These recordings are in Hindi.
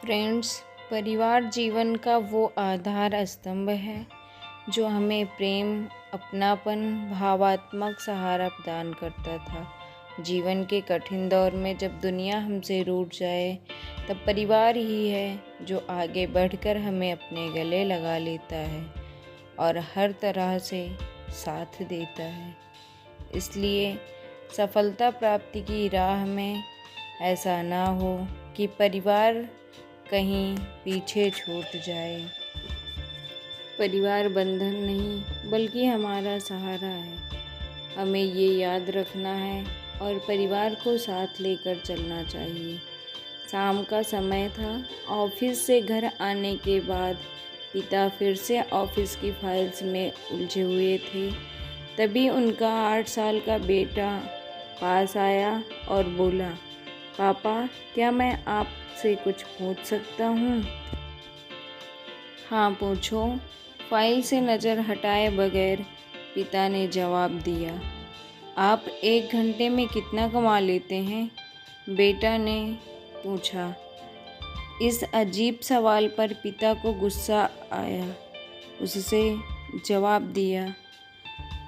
फ्रेंड्स, परिवार जीवन का वो आधार स्तंभ है जो हमें प्रेम, अपनापन, भावात्मक सहारा प्रदान करता था। जीवन के कठिन दौर में जब दुनिया हमसे रूठ जाए, तब परिवार ही है जो आगे बढ़कर हमें अपने गले लगा लेता है और हर तरह से साथ देता है। इसलिए सफलता प्राप्ति की राह में ऐसा ना हो कि परिवार कहीं पीछे छूट जाए। परिवार बंधन नहीं बल्कि हमारा सहारा है। हमें ये याद रखना है और परिवार को साथ लेकर चलना चाहिए। शाम का समय था। ऑफिस से घर आने के बाद पिता फिर से ऑफिस की फाइल्स में उलझे हुए थे। तभी उनका 8 साल का बेटा पास आया और बोला, पापा, क्या मैं आपसे कुछ पूछ सकता हूँ? हाँ, पूछो, फाइल से नज़र हटाए बगैर पिता ने जवाब दिया। आप 1 घंटे में कितना कमा लेते हैं? बेटा ने पूछा। इस अजीब सवाल पर पिता को गुस्सा आया। उससे जवाब दिया,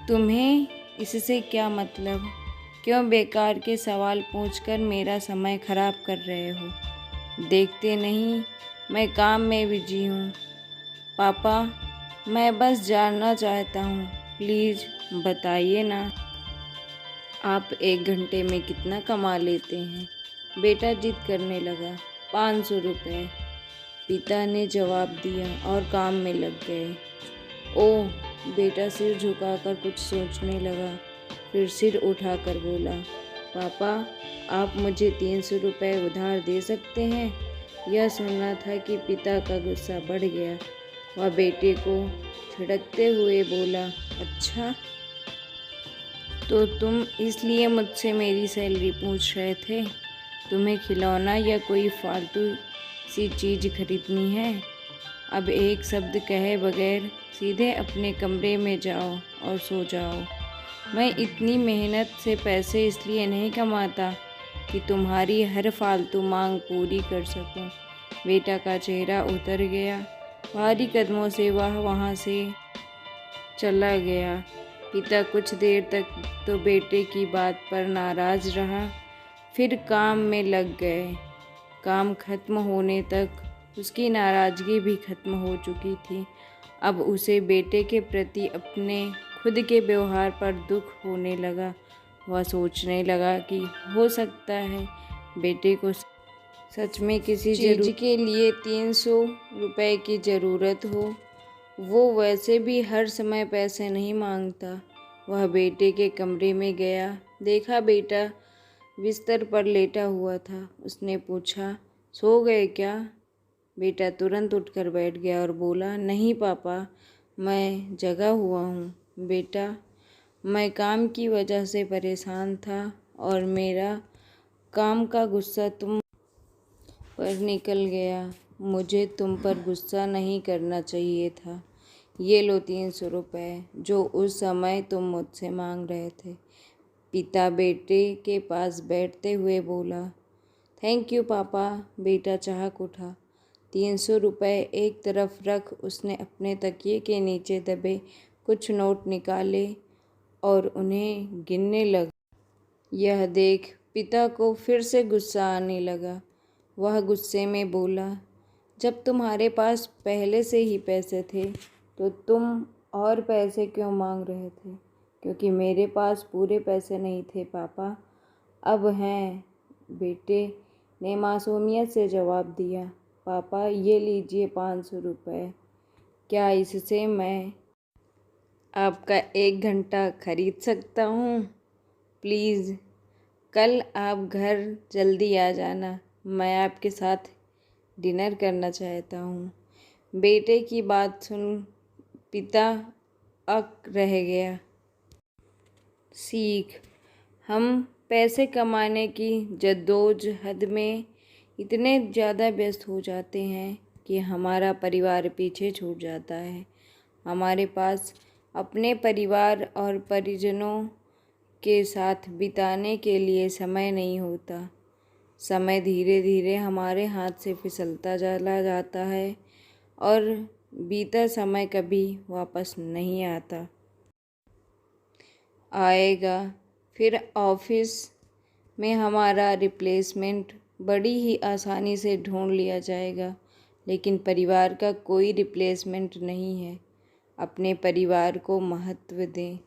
तुम्हें इससे क्या मतलब? क्यों बेकार के सवाल पूछकर मेरा समय खराब कर रहे हो? देखते नहीं मैं काम में बिजी हूँ। पापा, मैं बस जानना चाहता हूँ, प्लीज़ बताइए ना। आप 1 घंटे में कितना कमा लेते हैं? बेटा जिद करने लगा। 500 रुपये, पिता ने जवाब दिया और काम में लग गए। ओह, बेटा सिर झुकाकर कुछ सोचने लगा, फिर सिर उठाकर बोला, पापा, आप मुझे 300 रुपये उधार दे सकते हैं? यह सुनना था कि पिता का गुस्सा बढ़ गया। वह बेटे को छिड़कते हुए बोला, अच्छा, तो तुम इसलिए मुझसे मेरी सैलरी पूछ रहे थे? तुम्हें खिलौना या कोई फालतू सी चीज़ खरीदनी है? अब एक शब्द कहे बगैर सीधे अपने कमरे में जाओ और सो जाओ। मैं इतनी मेहनत से पैसे इसलिए नहीं कमाता कि तुम्हारी हर फालतू मांग पूरी कर सकूं। बेटा का चेहरा उतर गया। भारी कदमों से वह वहाँ से चला गया। पिता कुछ देर तक तो बेटे की बात पर नाराज़ रहा, फिर काम में लग गए। काम खत्म होने तक उसकी नाराज़गी भी खत्म हो चुकी थी। अब उसे बेटे के प्रति अपने खुद के व्यवहार पर दुख होने लगा। वह सोचने लगा कि हो सकता है बेटे को सच में किसी चीज़ के लिए 300 रुपये की ज़रूरत हो। वो वैसे भी हर समय पैसे नहीं मांगता। वह बेटे के कमरे में गया। देखा बेटा बिस्तर पर लेटा हुआ था। उसने पूछा, सो गए क्या? बेटा तुरंत उठकर बैठ गया और बोला, नहीं पापा, मैं जगा हुआ हूँ। बेटा, मैं काम की वजह से परेशान था और मेरा काम का गुस्सा तुम पर निकल गया। मुझे तुम पर गुस्सा नहीं करना चाहिए था। ये लो 300 रुपये जो उस समय तुम मुझसे मांग रहे थे। पिता बेटे के पास बैठते हुए बोला, थैंक यू पापा। बेटा चाहक उठा। 300 रुपये एक तरफ रख उसने अपने तकिए के नीचे दबे कुछ नोट निकाले और उन्हें गिनने लगा। यह देख पिता को फिर से गुस्सा आने लगा। वह गुस्से में बोला, जब तुम्हारे पास पहले से ही पैसे थे तो तुम और पैसे क्यों मांग रहे थे? क्योंकि मेरे पास पूरे पैसे नहीं थे पापा, अब हैं। बेटे ने मासूमियत से जवाब दिया, पापा ये लीजिए 500 रुपये। क्या इससे मैं आपका 1 घंटा खरीद सकता हूँ? प्लीज़ कल आप घर जल्दी आ जाना। मैं आपके साथ डिनर करना चाहता हूँ। बेटे की बात सुन पिता अक रह गया। सीख, हम पैसे कमाने की जद्दोजहद में इतने ज़्यादा व्यस्त हो जाते हैं कि हमारा परिवार पीछे छूट जाता है। हमारे पास अपने परिवार और परिजनों के साथ बिताने के लिए समय नहीं होता। समय धीरे धीरे हमारे हाथ से फिसलता चला जाता है और बीता समय कभी वापस नहीं आता। आएगा फिर ऑफिस में हमारा रिप्लेसमेंट बड़ी ही आसानी से ढूंढ लिया जाएगा, लेकिन परिवार का कोई रिप्लेसमेंट नहीं है। अपने परिवार को महत्व दें।